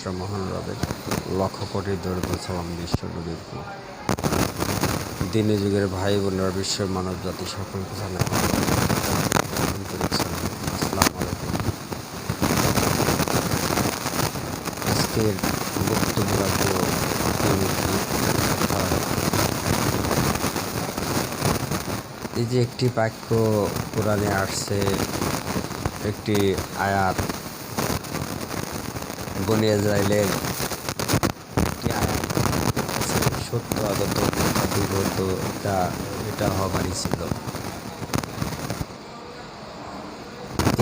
মহান রবের লক্ষ কোটি দরিদ্র সালাম বিশ্ব নবীর দিনে যুগের ভাই বোনেরা বিশ্বের মানব জাতি সকলকে জানাই আন্তরিক সালাম। আসসালামু আলাইকুম। আজকের বক্তব্য রাখবো এই যে একটি বাক্য কোরআনে আসছে, একটি আয়াত বনে ইসরাইলের একটি আয়াত আছে, সত্য আগত বিগত এটা হবারই ছিল।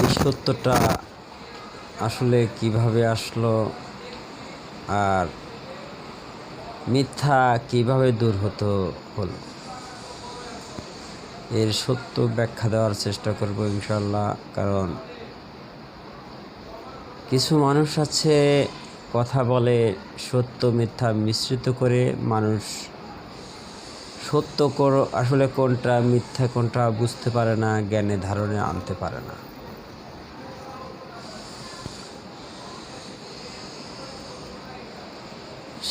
এই সত্যটা আসলে কিভাবে আসলো আর মিথ্যা কিভাবে দূর হলো, এর সত্য ব্যাখ্যা দেওয়ার চেষ্টা করব ইনশাল্লাহ। কারণ কিছু মানুষ আছে কথা বলে সত্য মিথ্যা মিশ্রিত করে, মানুষ সত্য আসলে কোনটা মিথ্যা কোনটা বুঝতে পারে না, জ্ঞানে ধারণে আনতে পারে না।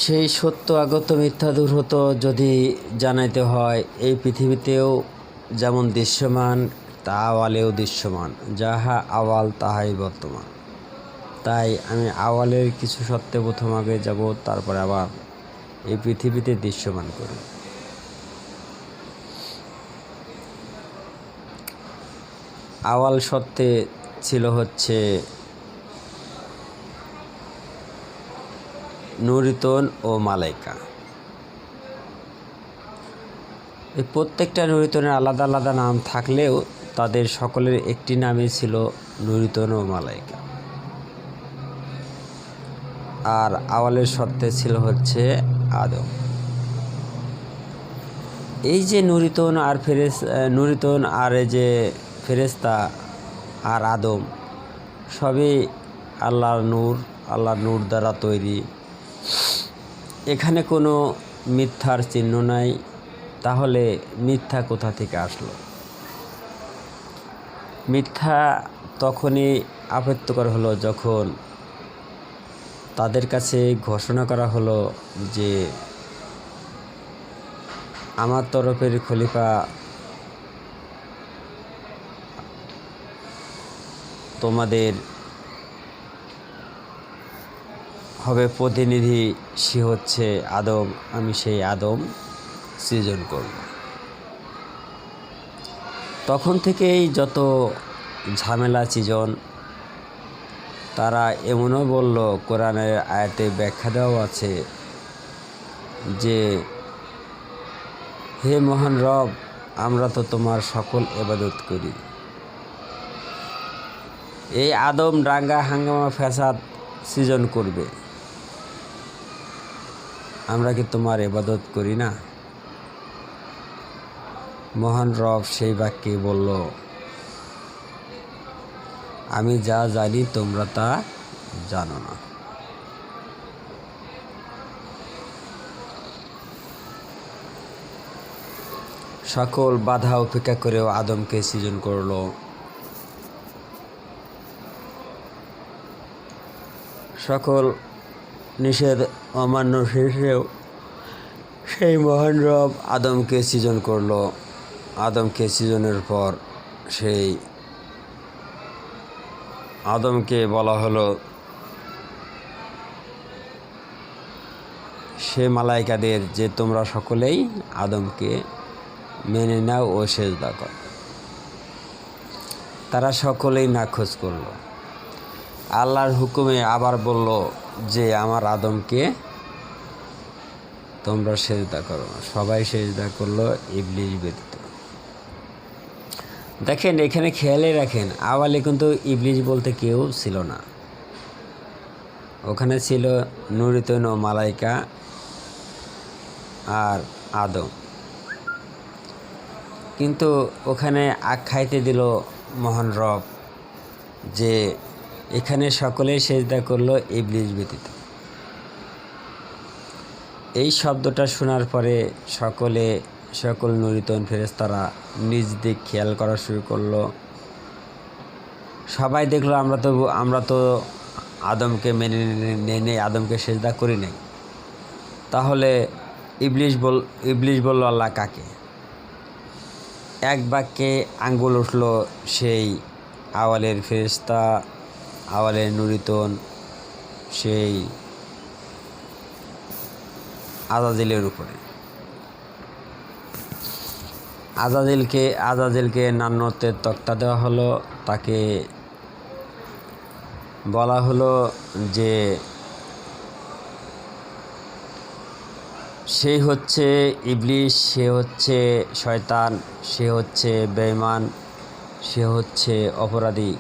সেই সত্য আগত মিথ্যা দূর হতো যদি জানাইতে হয়। এই পৃথিবীতেও যেমন দৃশ্যমান তা আওয়ালেও দৃশ্যমান, যাহা আওয়াল তাহাই বর্তমান। তাই আমি আওয়ালের কিছু সত্যে প্রথম আগে যাব, তারপরে আবার এই পৃথিবীতে দৃশ্যমান করি। আওয়াল সত্যে ছিল হচ্ছে নুরিতন ও মালাইকা। এই প্রত্যেকটা নুরিতনের আলাদা আলাদা নাম থাকলেও তাদের সকলের একটি নামই ছিল নুরিতন ও মালাইকা। আর আওয়ালের সত্ত্বে ছিল হচ্ছে আদম। এই যে নুরিতন আর এই যে ফেরেশতা আর আদম সবই আল্লাহর নূর দ্বারা তৈরি। এখানে কোনো মিথ্যার চিহ্ন নাই। তাহলে মিথ্যা কোথা থেকে আসলো? মিথ্যা তখনই আপত্তিকর হলো যখন তাদের কাছে ঘোষণা করা হলো যে আমার তরফের খলিফা তোমাদের হবে প্রতিনিধি, সে হচ্ছে আদম, আমি সেই আদম সৃজন করব। তখন থেকেই যত ঝামেলা সৃজন। তারা এমনও বলল, কোরআনের আয়াতে ব্যাখ্যা দেওয়া আছে যে হে মহান রব, আমরা তো তোমার সকল ইবাদত করি। এই আদম দাঙ্গা হাঙ্গামা ফ্যাসাদ সৃজন করবে, আমরা কি তোমার ইবাদত করি না? মহান রব সেই বাক্যে বলল, আমি যা জানি তোমরা তা জানো না। সকল বাধা উপেক্ষা করেও আদমকে সৃজন করলো। সকল নিষেধ অমান্য শেষেও সেই মহান রব আদমকে সৃজন করলো। আদমকে সৃজনের পর সেই আদমকে বলা হলো, সে মালাইকাদের যে তোমরা সকলেই আদমকে মেনে নাও ও সেজদা করো। তারা সকলেই নাখোশ করল। আল্লাহর হুকুমে আবার বলল যে আমার আদমকে তোমরা সেজদা করো। সবাই সেজদা করলো, ইবলিস ব্যতীত। দেখেন, এখানে খেয়ালে রাখেন, আওয়ালে কিন্তু ইবলিস বলতে কেউ ছিল না। ওখানে ছিল নুরিতন ও মালাইকা আর আদম। কিন্তু ওখানে আখ্যায়িত দিল মহান রব যে এখানে সকলেই সেজদা করলো, ইবলিস ব্যতীত। এই শব্দটা শোনার পরে সকল নুরিতন ফেরেশতারা নিজ দিক খেয়াল করা শুরু করলো। সবাই দেখলো আমরা তো আদমকে মেনে নেই, আদমকে সেজদা করি নাই, তাহলে ইবলিশ বলল আল্লাহ কাকে? এক বাক্যে আঙ্গুল উঠল সেই আওয়ালের ফেরেশতা, আওয়ালের নুরিতন, সেই আজাজিলের উপরে। আজাজিলকে নান্নতের তক্তা দেওয়া হলো। তাকে বলা হলো যে সে হচ্ছে ইবলিশ, সে হচ্ছে শয়তান, সে হচ্ছে বেঈমান, সে হচ্ছে অপরাধী,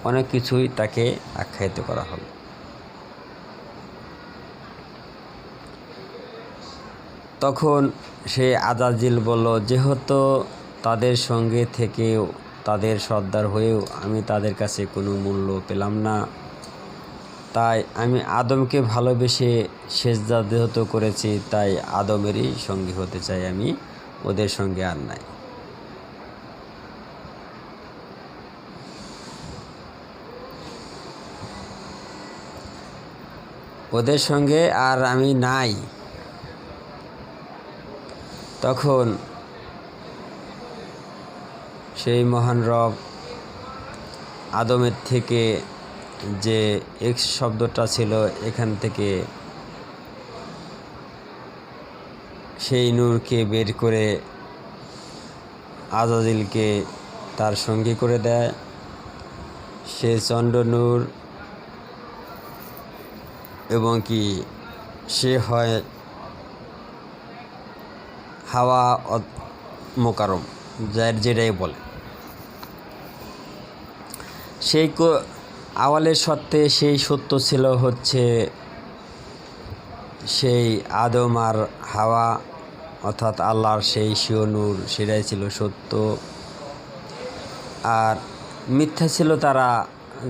অনেক কিছুই তাকে আখ্যায়িত করা হলো। তখন সে আজাজিল বলল, যেহেতু তাদের সঙ্গে থেকেও, তাদের সর্দার হয়েও আমি তাদের কাছে কোনো মূল্য পেলাম না, তাই আমি আদমকে ভালোবেসে সেজদা যেহেতু করেছি, তাই আদমেরই সঙ্গী হতে চাই, আমি ওদের সঙ্গে আর নাই। ওদের সঙ্গে আর আমি নাই। তখন সেই মহান রব আদমের থেকে যে এক্স শব্দটা ছিল, এখান থেকে সেই নূরকে বের করে আজাজিলকে তার সঙ্গী করে দেয়। সে চন্দ্র নূর এবং কি সে হয় হাওয়া মোকারম, যার যেটাই বলে। সেই আওয়ালের সত্ত্বে সেই সত্য ছিল হচ্ছে সেই আদম আর হাওয়া, অর্থাৎ আল্লাহর সেই স্বীয় নূর, সেটাই ছিল সত্য। আর মিথ্যা ছিল তারা,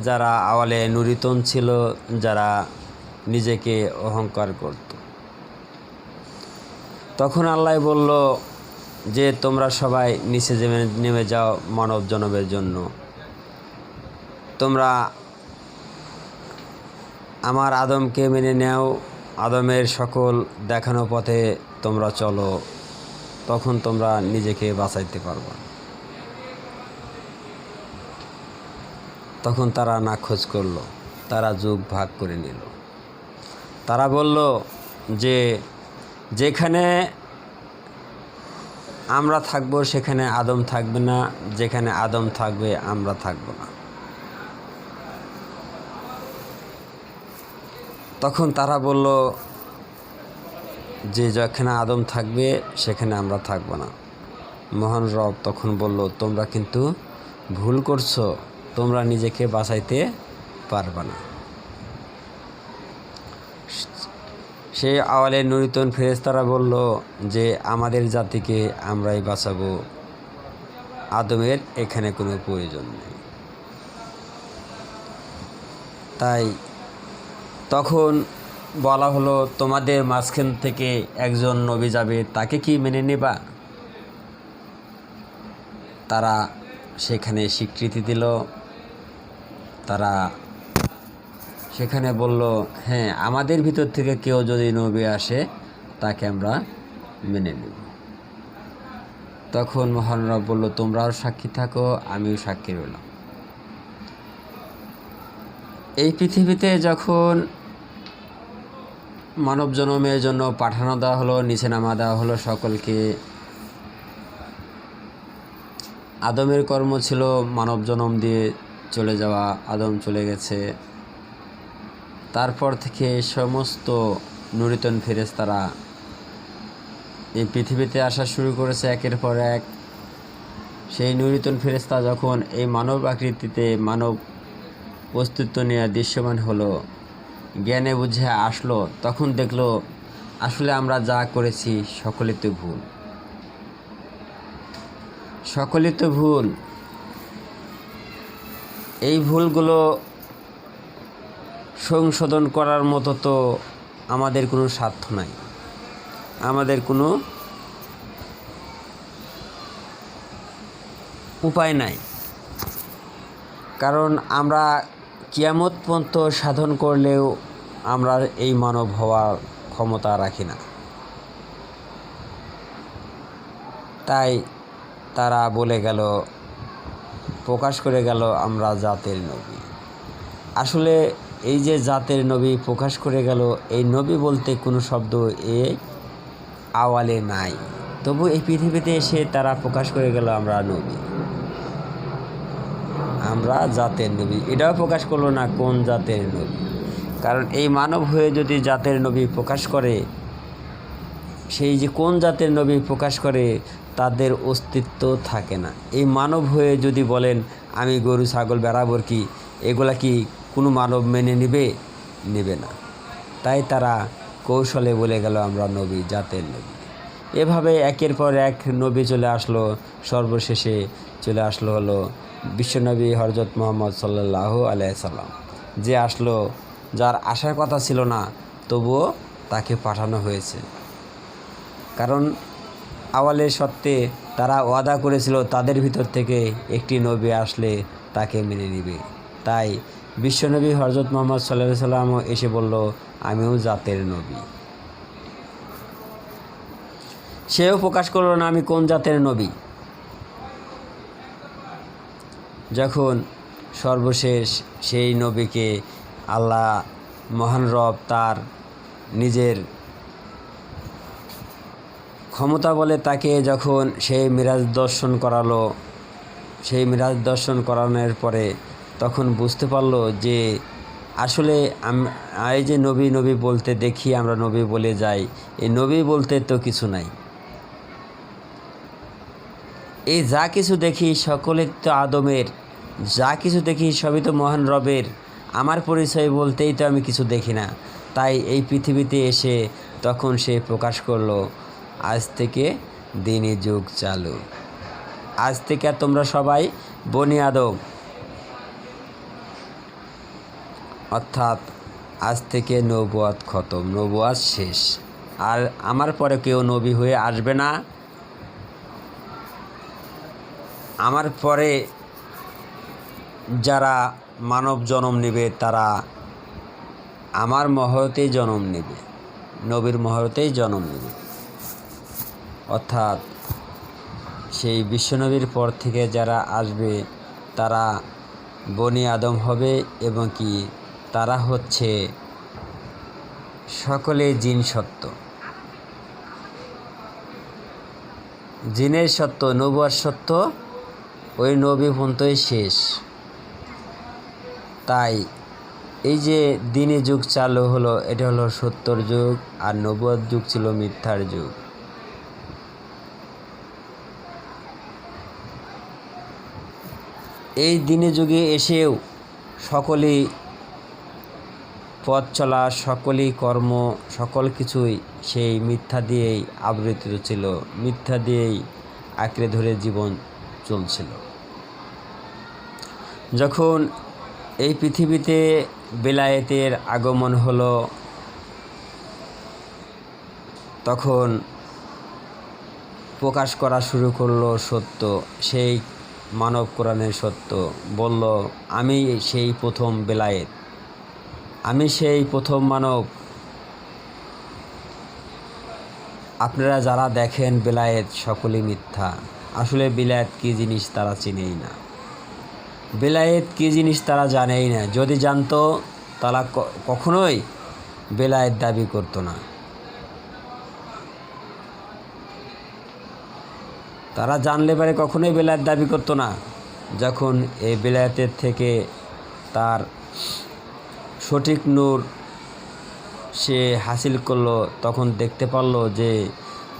যারা আওয়ালে নুরিতন ছিল, যারা নিজেকে অহংকার করত। তখন আল্লাহ বলল যে তোমরা সবাই নিচে নেমে যাও মানব জনমের জন্য, তোমরা আমার আদমকে মেনে নাও, আদমের সকল দেখানো পথে তোমরা চলো, তখন তোমরা নিজেকে বাঁচাইতে পারবা। তখন তারা নাখোঁজ করলো, তারা যুগ ভাগ করে নিল। তারা বলল যে যেখানে আমরা থাকবো সেখানে আদম থাকবে না, যেখানে আদম থাকবে আমরা থাকবো না। তখন তারা বলল যে যেখানে আদম থাকবে সেখানে আমরা থাকবো না। মহান রব তখন বলল, তোমরা কিন্তু ভুল করছো, তোমরা নিজেকে বাঁচাইতে পারবে না। সেই আওয়ালে নুরিতন ফেরেশতারা বলল যে আমাদের জাতিকে আমরাই বাঁচাবো, আদমের এখানে কোনো প্রয়োজন নেই। তাই তখন বলা হলো, তোমাদের মাঝখান থেকে একজন নবী যাবে, তাকে কি মেনে নেবা? তারা সেখানে স্বীকৃতি দিল। তারা সেখানে বলল, হ্যাঁ, আমাদের ভিতর থেকে কেউ যদি নবী আসে তাকে আমরা মেনে নেব। তখন মহান রব বলল, তোমরাও সাক্ষী থাকো, আমিও সাক্ষী রইলাম। এই পৃথিবীতে যখন মানব জনমের জন্য পাঠানো দেওয়া হলো, নিচে নামা দেওয়া হলো সকলকে, আদমের কর্ম ছিল মানব জনম দিয়ে চলে যাওয়া, আদম চলে গেছে। তারপর থেকে সমস্ত নুরিতন ফেরেশতারা এই পৃথিবীতে আসা শুরু করেছে একের পর এক। সেই নুরিতন ফেরেশতা যখন এই মানব আকৃতিতে, মানব অস্তিত্ব নিয়ে দৃশ্যমান হলো, জ্ঞানে বুঝে আসলো, তখন দেখলো আসলে আমরা যা করেছি সকলেই তো ভুল, সকলেই তো ভুল। এই ভুলগুলো সংশোধন করার মতো তো আমাদের কোনো স্বার্থ নাই, আমাদের কোনো উপায় নাই। কারণ আমরা কিয়ামত পর্যন্ত সাধন করলেও আমরা এই মানব হওয়ার ক্ষমতা রাখি না। তাই তারা বলে গেল, প্রকাশ করে গেল আমরা জাতের নবী। আসলে এই যে জাতের নবী প্রকাশ করে গেল, এই নবী বলতে কোনো শব্দ এই আওয়ালে নাই, তবু এই পৃথিবীতে এসে তারা প্রকাশ করে গেল আমরা নবী, আমরা জাতের নবী। এটাও প্রকাশ করলো না কোন জাতের নবী, কারণ এই মানব হয়ে যদি জাতের নবী প্রকাশ করে, সেই যে কোন জাতের নবী প্রকাশ করে তাদের অস্তিত্ব থাকে না। এই মানব হয়ে যদি বলেন আমি গরু ছাগল বেড়াবর কি, এগুলা কি কোনো মানব মেনে নেবে না। তাই তারা কৌশলে বলে গেল আমরা নবী, জাতের নবী। এভাবে একের পর এক নবী চলে আসলো। সর্বশেষে চলে আসলো হলো বিশ্বনবী হযরত মুহাম্মদ সাল্লাল্লাহু আলাইহি সাল্লাম, যে আসলো, যার আসার কথা ছিল না, তবুও তাকে পাঠানো হয়েছে। কারণ আওয়ালের সত্ত্বে তারা ওয়াদা করেছিল তাদের ভিতর থেকে একটি নবী আসলে তাকে মেনে নেবে। তাই বিশ্বনবী হযরত মুহাম্মদ সাল্লাল্লাহু আলাইহি সাল্লামও এসে বলল আমিও জাতের নবী। সেও প্রকাশ করল না আমি কোন জাতের নবী। যখন সর্বশেষ সেই নবীকে আল্লাহ মহান রব তার নিজের ক্ষমতা বলে তাকে যখন সেই মিরাজ দর্শন করালো, সেই মিরাজ দর্শন করানোর পরে তখন বুঝতে পারলো যে আসলে এই যে নবী নবী বলতে দেখি আমরা নবী বলে যাই, এই নবী বলতে তো কিছু নাই। এই যা কিছু দেখি সকলে তো আদমের, যা কিছু দেখি সবই তো মহান রবের, আমার পরিচয় বলতেই তো আমি কিছু দেখি না। তাই এই পৃথিবীতে এসে তখন সে প্রকাশ করলো আজ থেকে দিনী যুগ চালু, আজ থেকে তোমরা সবাই বনি আদম, অর্থাৎ আজ থেকে নবুয়ত খতম, নবুয়ত শেষ, আর আমার পরে কেউ নবী হয়ে আসবে না। আমার পরে যারা মানব জন্ম নেবে তারা আমার মহরতেই জন্ম নেবে, নবীর মহরতেই জন্ম নেবে। অর্থাৎ সেই বিশ্বনবীর পর থেকে যারা আসবে তারা বনি আদম হবে, এবং কি তারা হচ্ছে সকলে জিন সত্য, জিনের সত্য, নবুয়ত সত্য, ওই নবী পর্যন্তই শেষ। তাই এই যে দিনী যুগ চালু হলো, এটা হলো সত্যর যুগ, আর নবুয়ত যুগ ছিল মিথ্যার যুগ। এই দিনে যুগে এসেও সকলেই পথ চলা, সকলেই কর্ম, সকল কিছুই সেই মিথ্যা দিয়েই আবৃত ছিল, মিথ্যা দিয়েই আঁকড়ে ধরে জীবন চলছিল। যখন এই পৃথিবীতে বেলায়েতের আগমন হলো, তখন প্রকাশ করা শুরু করলো সত্য, সেই মানব কোরআনের সত্য। বলল আমি সেই প্রথম বেলায়েত, আমি সেই প্রথম মানব। আপনারা যারা দেখেন বেলায়েত সকলেই মিথ্যা। আসলে বেলায়েত কী জিনিস তারা চিনেই না, বেলায়েত কী জিনিস তারা জানেই না। যদি জানতো তারা কখনোই বেলায়েত দাবি করতো না। তারা জানলে পারে কখনোই বেলায়েত দাবি করতো না। যখন এই বেলায়েতের থেকে তার সঠিক নূর সে হাসিল করলো, তখন দেখতে পারলো যে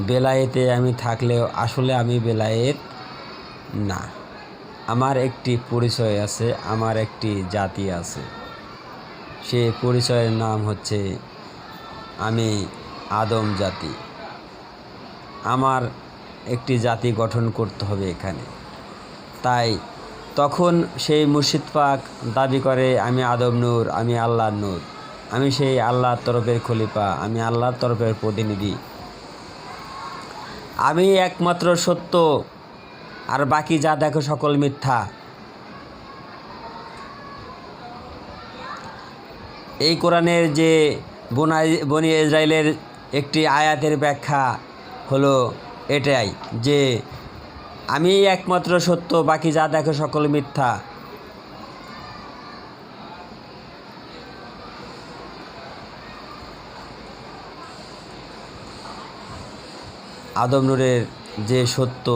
বেলায়েতে আমি থাকলেও আসলে আমি বেলায়েত না। আমার একটি পরিচয় আছে, আমার একটি জাতি আছে, সে পরিচয়ের নাম হচ্ছে আমি আদম জাতি। আমার একটি জাতি গঠন করতে হবে এখানে। তাই তখন সেই মুর্শিদ পাক দাবি করে আমি আদম নূর, আমি আল্লাহর নূর, আমি সেই আল্লাহর তরফের খলিফা, আমি আল্লাহর তরফের প্রতিনিধি, আমি একমাত্র সত্য, আর বাকি যা দেখো সকল মিথ্যা। এই কোরআনের যে বনি ইসরাইলের একটি আয়াতের ব্যাখ্যা হলো এটাই যে আমি একমাত্র সত্য, বাকি যা দেখো সকল মিথ্যা। আদম নূরের যে সত্য,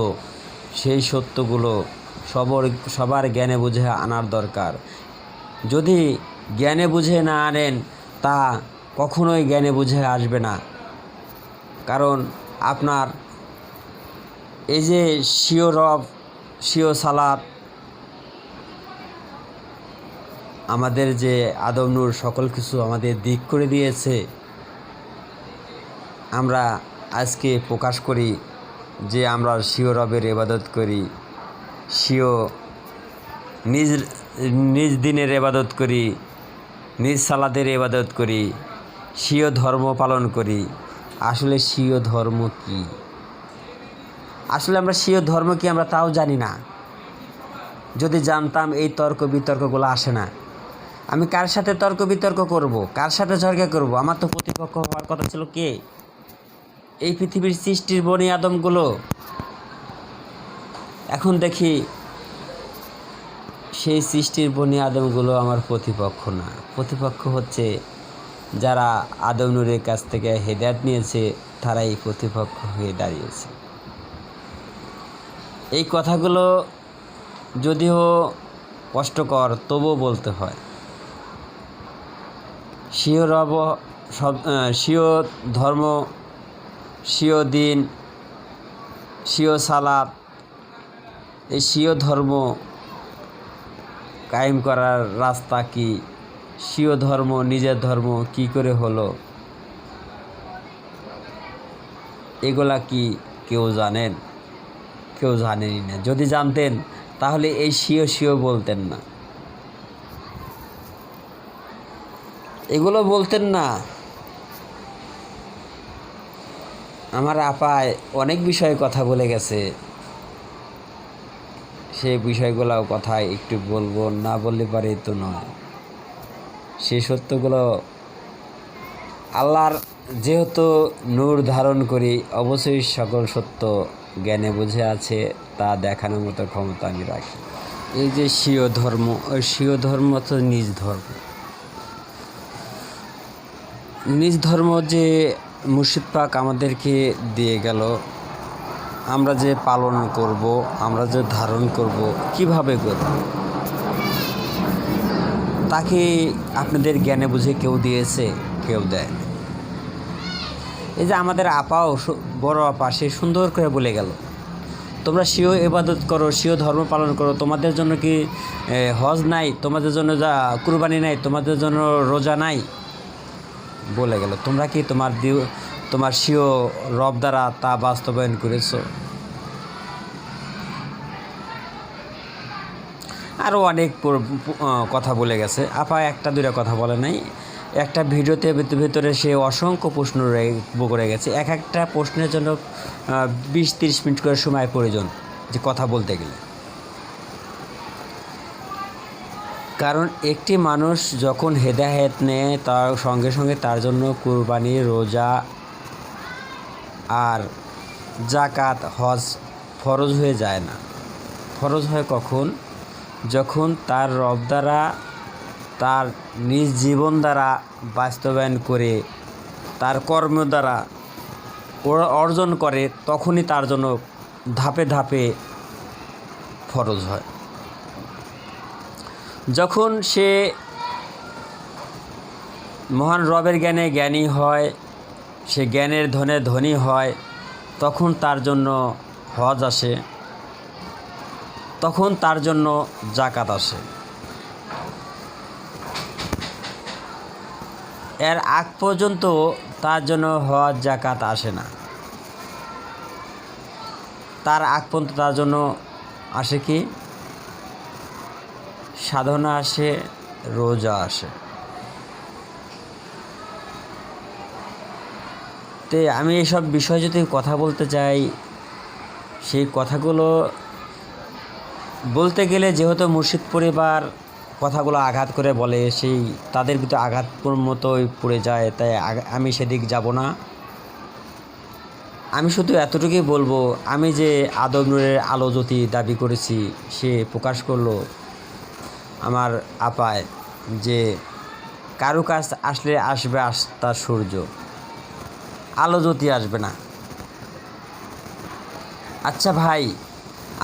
সেই সত্যগুলো সবার জ্ঞানে বুঝে আনার দরকার। যদি জ্ঞানে বুঝে না আনেন, তা কখনোই জ্ঞানে বুঝে আসবে না। কারণ আপনার এই যে স্বীয় রব, স্বীয় সালাত, আমাদের যে আদম নূর সকল কিছু আমাদের দিক করে দিয়েছে, আমরা আজকে প্রকাশ করি যে আমরা স্বীয় রবের ইবাদত করি, স্বীয় নিজ দিনের ইবাদত করি, নিজ সালাদের ইবাদত করি, স্বীয় ধর্ম পালন করি। আসলে স্বীয় ধর্ম কি? আসলে আমরা স্বীয় ধর্ম কি আমরা তাও জানি না। যদি জানতাম এই তর্ক বিতর্কগুলো আসে না। আমি কার সাথে তর্ক বিতর্ক করব, কার সাথে ঝগড়া করব? আমার তো প্রতিপক্ষ হওয়ার কথা ছিল কে? এই পৃথিবীর সৃষ্টির বনি আদমগুলো। এখন দেখি সেই সৃষ্টির বনি আদমগুলো আমার প্রতিপক্ষ না। প্রতিপক্ষ হচ্ছে যারা আদম নূরের কাছ থেকে হেদায়েত নিয়েছে, তারাই প্রতিপক্ষ হয়ে দাঁড়িয়েছে। এই কথাগুলো যদিও কষ্টকর, তবুও বলতে হয়। স্বীয় রব, স্বীয় ধর্ম, স্বীয় দিন, স্বীয় সালাত, এই স্বীয় ধর্ম কায়েম করার রাস্তা কি? স্বীয় ধর্ম, নিজের ধর্ম কি করে হলো? এগুলা কি কেউ জানেন? কেউ জানেনই না। যদি জানতেন তাহলে এই স্বীয় বলতেন না, এগুলো বলতেন না। আমার আপায় অনেক বিষয়ে কথা বলে গেছে, সেই বিষয়গুলো কথা একটু বলবো, না বললে পারে তো নয়। সেই সত্যগুলো আল্লাহর যেহেতু নূর ধারণ করি, অবশ্যই সকল সত্য জ্ঞানে বুঝে আছে, তা দেখানোর মতো ক্ষমতা আমি রাখি। এই যে স্বীয় ধর্ম, ওই স্বীয় ধর্ম তো নিজ ধর্ম। নিজ ধর্ম যে মুর্শিদ পাক আমাদেরকে দিয়ে গেল, আমরা যে পালন করব, আমরা যে ধারণ করব, কিভাবে করব, তাকে আপনাদের জ্ঞানে বুঝে কেউ দিয়েছে? কেউ দেয় না। এই যে আমাদের আপাও, বড় আপা, সে সুন্দর করে বলে গেল, তোমরা স্বীয় ইবাদত করো, স্বীয় ধর্ম পালন করো। তোমাদের জন্য কি হজ নাই? তোমাদের জন্য যা কুরবানি নাই? তোমাদের জন্য রোজা নাই? বলে গেল। তোমরা কি তোমার স্বীয় রব দ্বারা তা বাস্তবায়ন করেছো? আরও অনেক কথা বলে গেছে। আপা একটা দুইটা কথা বলে নাই, একটা ভিডিওতে ভিতরে সে অসংখ্য প্রশ্ন করে গেছে। একটা প্রশ্নের জন্য 20-30 মিনিট করে সময় প্রয়োজন যে কথা বলতে গেলে। কারণ একটি মানুষ যখন হেদায়েত নেয়, তার সঙ্গে সঙ্গে তার জন্য কুরবানি, রোজা আর জাকাত, হজ ফরজ হয়ে যায় না। ফরজ হয় কখন? যখন তার রব দ্বারা, তার নিজ জীবন দ্বারা বাস্তবায়ন করে, তার কর্ম দ্বারা অর্জন করে, তখনই তার জন্য ধাপে ধাপে ফরজ হয়। যখন সে মহান রবের জ্ঞানে জ্ঞানী হয়, সে জ্ঞানের ধনে ধনী হয়, তখন তার জন্য হজ আসে, তখন তার জন্য জাকাত আসে। এর আগ পর্যন্ত তার জন্য হজ জাকাত আসে না। তার আগ পর্যন্ত তার জন্য আসে কি? সাধনা আসে, রোজা আসে। তে আমি এসব বিষয় যদি কথা বলতে চাই, সেই কথাগুলো বলতে গেলে যেহেতু মুর্শিদ পরিবার কথাগুলো আঘাত করে বলে, সেই তাদের ভিতরে আঘাত মতোই পড়ে যায়। তাই আমি সেদিক যাব না। আমি শুধু এতটুকুই বলবো, আমি যে আদম নূরের আলো জ্যোতি দাবি করেছি, সে প্রকাশ করলো আমার আপায় যে কারো কাছ আসলে আসবে তার সূর্য, আলো জ্যোতি আসবে না। আচ্ছা ভাই,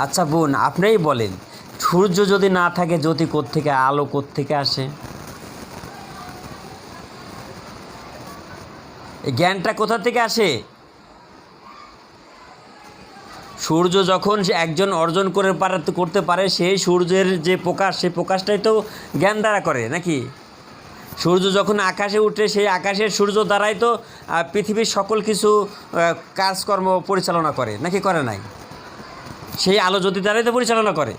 আচ্ছা বোন, আপনিই বলেন, সূর্য যদি না থাকে জ্যোতি কোত্থেকে, আলো কোত্থেকে আসে? এই জ্ঞানটা কোথা থেকে আসে? সূর্য যখন সে একজন অর্জন করতে পারে, সেই সূর্যের যে প্রকাশ, সেই প্রকাশটাই তো জ্ঞান দ্বারা করে নাকি? সূর্য যখন আকাশে উঠে, সেই আকাশের সূর্য দ্বারাই তো পৃথিবীর সকল কিছু কাজকর্ম পরিচালনা করে নাকি করে নাই? সেই আলো জ্যোতি দ্বারাই তো পরিচালনা করে।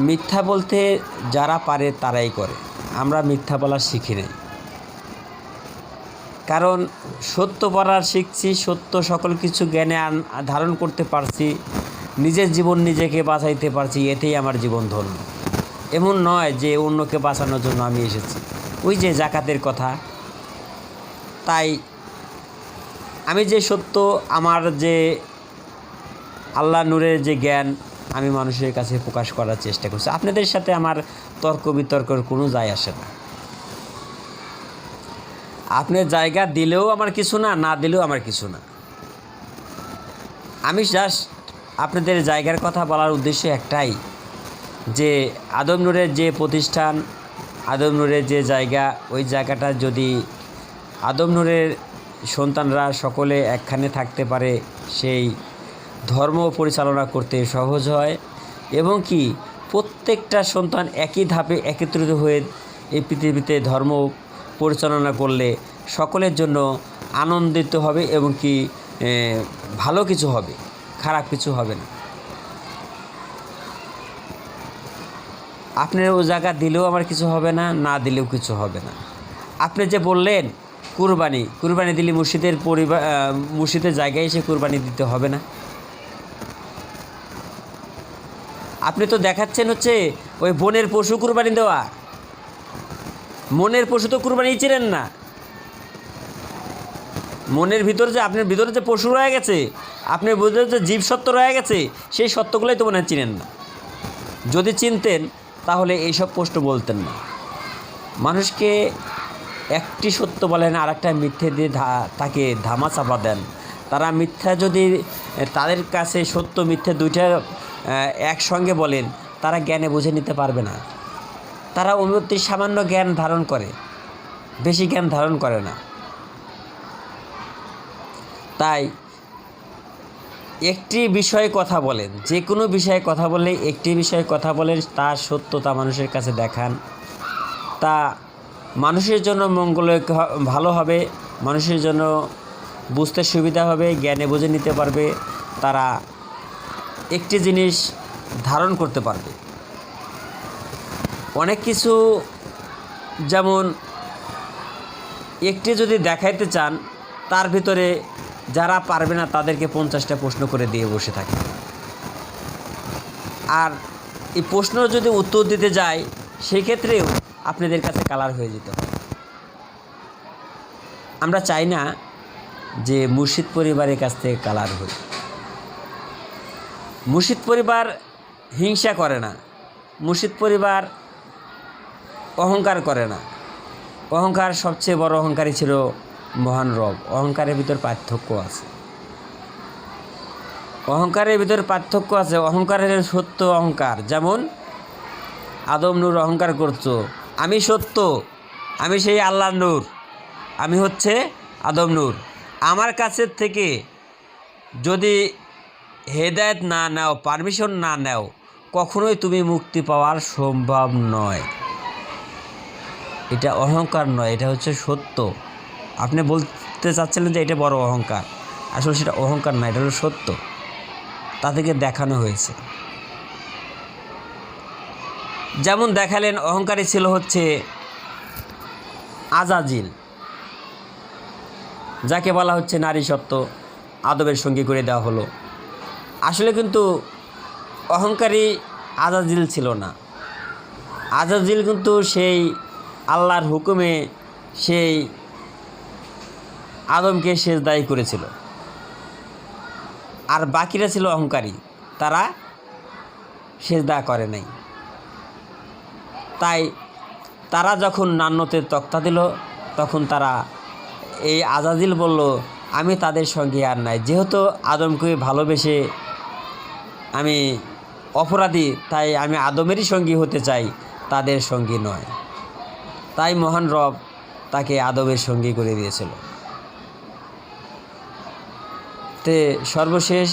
মিথ্যা বলতে যারা পারে তারাই করে, আমরা মিথ্যা বলা শিখি নাই। কারণ সত্য পড়ার শিখছি, সত্য সকল কিছু জ্ঞানে ধারণ করতে পারছি, নিজের জীবন নিজেকে বাঁচাইতে পারছি, এতেই আমার জীবন ধন্য। এমন নয় যে অন্যকে বাঁচানোর জন্য আমি এসেছি। ওই যে জাকাতের কথা। তাই আমি যে সত্য, আমার যে আল্লাহ নূরের যে জ্ঞান, আমি মানুষের কাছে প্রকাশ করার চেষ্টা করছি। আপনাদের সাথে আমার তর্ক বিতর্কের কোনো যায় আসে না। আপনি জায়গা দিলেও আমার কিছু না, না দিলেও আমার কিছু না। আমি জাস্ট আপনাদের জায়গার কথা বলার উদ্দেশ্য একটাই, যে আদম নূরের যে প্রতিষ্ঠান, আদম নূরের যে জায়গা, ওই জায়গাটা যদি আদম নূরের সন্তানরা সকলে একখানে থাকতে পারে, সেই ধর্ম পরিচালনা করতে সহজ হয়। এবং কি প্রত্যেকটা সন্তান একই ধাপে একত্রিত হয়ে এই পৃথিবীতে ধর্ম পরিচালনা করলে সকলের জন্য আনন্দিত হবে এবং কি ভালো কিছু হবে, খারাপ কিছু হবে না। আপনার ও জায়গা দিলেও আমার কিছু হবে না, না দিলেও কিছু হবে না। আপনি যে বললেন কুরবানি দিলে মুর্শিদের জায়গায় এসে কুরবানি দিতে হবে না। আপনি তো দেখাচ্ছেন হচ্ছে ওই বনের পশু কুরবানি দেওয়া। মনের পশু তো কুরবানি ছিলেন না। মনের ভিতরে যে আপনার ভিতরে যে পশু রয়ে গেছে, আপনার ভিতরে যে জীবসত্ত্ব রয়ে গেছে, সেই সত্যগুলোই তো মনে হয় চিনেন না। যদি চিনতেন তাহলে এইসব প্রশ্ন বলতেন না। মানুষকে একটি সত্য বলেন আর একটা মিথ্যে দিয়ে তাকে ধামা চাপা দেন। তারা মিথ্যা যদি তাদের কাছে সত্য মিথ্যে দুইটা একসঙ্গে বলেন, তারা জ্ঞানে বুঝে নিতে পারবে না। তারা অতি সামান্য জ্ঞান ধারণ করে, বেশি জ্ঞান ধারণ করে না। তাই একটি বিষয়ে কথা বলেন, যে কোনো বিষয়ে কথা বললে একটি বিষয়ে কথা বলেন, তার সত্যতা মানুষের কাছে দেখান। তা মানুষের জন্য মঙ্গল ভালো হবে, মানুষের জন্য বুঝতে সুবিধা হবে, জ্ঞানে বুঝে নিতে পারবে, তারা একটি জিনিস ধারণ করতে পারবে। অনেক কিছু, যেমন একটি যদি দেখাইতে চান, তার ভিতরে যারা পারবে না তাদেরকে 50টা প্রশ্ন করে দিয়ে বসে থাকে। আর এই প্রশ্ন যদি উত্তর দিতে যায়, সেক্ষেত্রেও আপনাদের কাছে কালার হয়ে যেতে হয়। আমরা চাই না যে মুর্শিদ পরিবারের কাছ থেকে কালার হই। মুর্শিদ পরিবার হিংসা করে না, মুর্শিদ পরিবার অহংকার করে না। অহংকার, সবচেয়ে বড় অহংকারী ছিল মহান রব। অহংকারের ভিতর পার্থক্য আছে, অহংকারের ভিতর পার্থক্য আছে। অহংকারের সত্য অহংকার, যেমন আদম নূর অহংকার করছো, আমি সত্য, আমি সেই আল্লাহ নূর, আমি হচ্ছে আদম নূর। আমার কাছের থেকে যদি হেদায়েত না নাও, পারমিশন না নাও, কখনোই তুমি মুক্তি পাওয়ার সম্ভব নয়। এটা অহংকার নয়, এটা হচ্ছে সত্য। আপনি বলতে চাচ্ছিলেন যে এটা বড় অহংকার, আসলে সেটা অহংকার নয়, এটা হলো সত্য। তাদেরকে দেখানো হয়েছে। যেমন দেখালেন, অহংকারী ছিল হচ্ছে আজাজিল, যাকে বলা হচ্ছে নারী সত্য, আদবের সঙ্গী করে দেওয়া হলো। আসলে কিন্তু অহংকারী আজাজিল ছিল না। আজাজিল কিন্তু সেই আল্লাহর হুকুমে সেই আদমকে সেজদাই করেছিল, আর বাকিরা ছিল অহংকারী, তারা সেজদা করে নাই। তাই তারা যখন নান্নতের তক্তা দিল, তখন তারা এই আজাজিল বলল, আমি তাদের সঙ্গে আর নাই, যেহেতু আদমকে ভালোবেসে আমি অপরাধী, তাই আমি আদমেরই সঙ্গী হতে চাই, তাদের সঙ্গী নয়। তাই মহান রব তাকে আদমের সঙ্গী করে দিয়েছিল। তে সর্বশেষ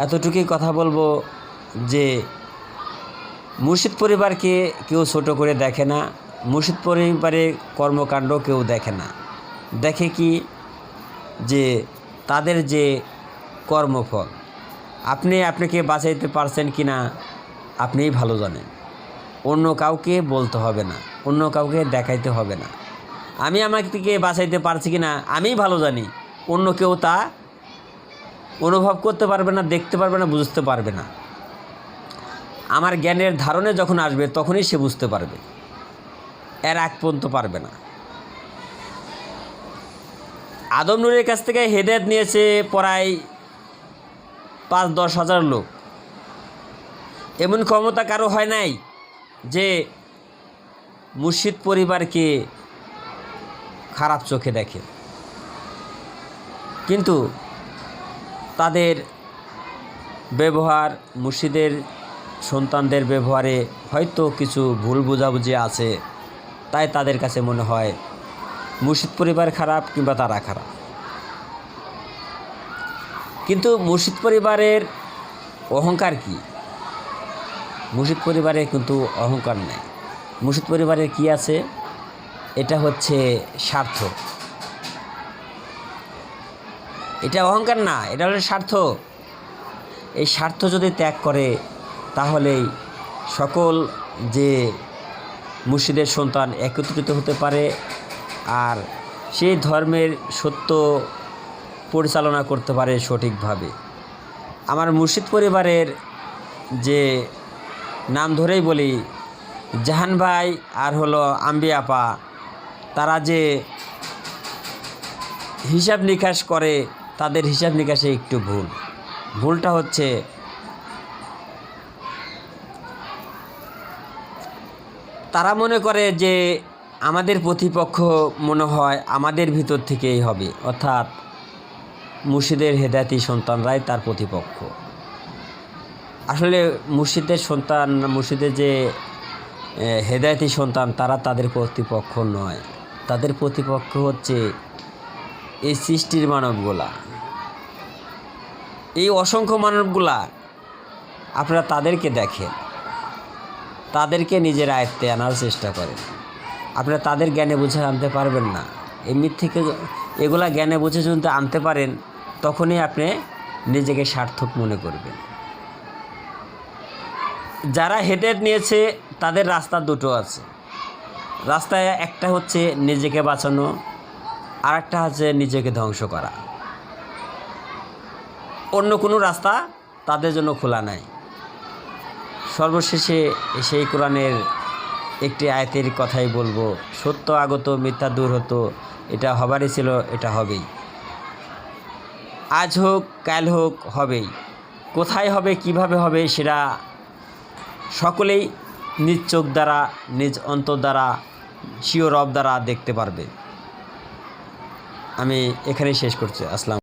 এতটুকুই কথা বলবো যে মুর্শিদ পরিবারকে কেউ ছোট করে দেখে না, মুর্শিদ পরিবারের কর্মকাণ্ড কেউ দেখে না, দেখে কি যে তাদের যে কর্মফল। আপনি আপনাকে বাঁচাইতে পারছেন কি না আপনিই ভালো জানেন, অন্য কাউকে বলতে হবে না, অন্য কাউকে দেখাইতে হবে না। আমি আমাকে বাঁচাইতে পারছি কি না আমিই ভালো জানি, অন্য কেউ তা অনুভব করতে পারবে না, দেখতে পারবে না, বুঝতে পারবে না। আমার জ্ঞানের ধারণে যখন আসবে তখনই সে বুঝতে পারবে, এর আগ পর্যন্ত পারবে না। আদম নূরের কাছ থেকে হেদায়েত নিয়েছে প্রায় 5-10 হাজার লোক। এমন ক্ষমতা কারো হয় নাই যে মুর্শিদ পরিবারকে খারাপ চোখে দেখে, কিন্তু তাদের ব্যবহার, মুর্শিদের সন্তানদের ব্যবহারে হয়তো কিছু ভুল বোঝাবুঝি আছে, তাই তাদের কাছে মনে হয় মুর্শিদ পরিবার খারাপ কিংবা তারা খারাপ। কিন্তু মুর্শিদ পরিবারের অহংকার কি? মুর্শিদ পরিবারে কিন্তু অহংকার নেই। মুর্শিদ পরিবারের কি আছে? এটা হচ্ছে স্বার্থ। এটা অহংকার না, এটা হলো স্বার্থ। এই স্বার্থ যদি ত্যাগ করে তাহলেই সকল যে মুর্শিদের সন্তান একত্রিত হতে পারে, আর সেই ধর্মের সত্য পরিচালনা করতে পারে সঠিকভাবে। আমার মুর্শিদ পরিবারের যে নাম ধরেই বলি, জাহান ভাই আর হলো আম্বি আপা, তারা যে হিসাব নিকাশ করে, তাদের হিসাব নিকাশে একটু ভুলটা হচ্ছে তারা মনে করে যে আমাদের প্রতিপক্ষ মনে হয় আমাদের ভিতর থেকেই হবে, অর্থাৎ মুর্শিদের হেদায়েতি সন্তানরাই তার প্রতিপক্ষ। আসলে মুর্শিদের সন্তান, মুর্শিদের যে হেদায়েতি সন্তান, তারা তাদের প্রতিপক্ষ নয়। তাদের প্রতিপক্ষ হচ্ছে এই সৃষ্টির মানবগুলা, এই অসংখ্য মানবগুলা। আপনারা তাদেরকে দেখেন, তাদেরকে নিজের আয়ত্তে আনার চেষ্টা করেন। আপনারা তাদের জ্ঞানে বুঝে আনতে পারবেন না। এমনি থেকে এগুলা জ্ঞানে বুঝে যদি আনতে পারেন, তখনই আপনি নিজেকে সার্থক মনে করবেন। যারা হেদায়েত নিয়েছে তাদের রাস্তা দুটো আছে। রাস্তায় একটা হচ্ছে নিজেকে বাঁচানো, আর একটা হচ্ছে নিজেকে ধ্বংস করা। অন্য কোনো রাস্তা তাদের জন্য খোলা নাই। সর্বশেষে সেই কোরআনের একটি আয়াতের কথাই বলবো, সত্য আগত মিথ্যা দূর হতো, এটা হবারই ছিল, এটা হবেই। আজ হোক কাল হোক হবেই। কোথায় হবে, কিভাবে হবে, সেটা সকলেই নিজ চোখ দ্বারা, নিজ অন্তর দ্বারা, স্বীয় রব দ্বারা দেখতে পারবে। আমি এখানেই শেষ করছি। আসসালাম।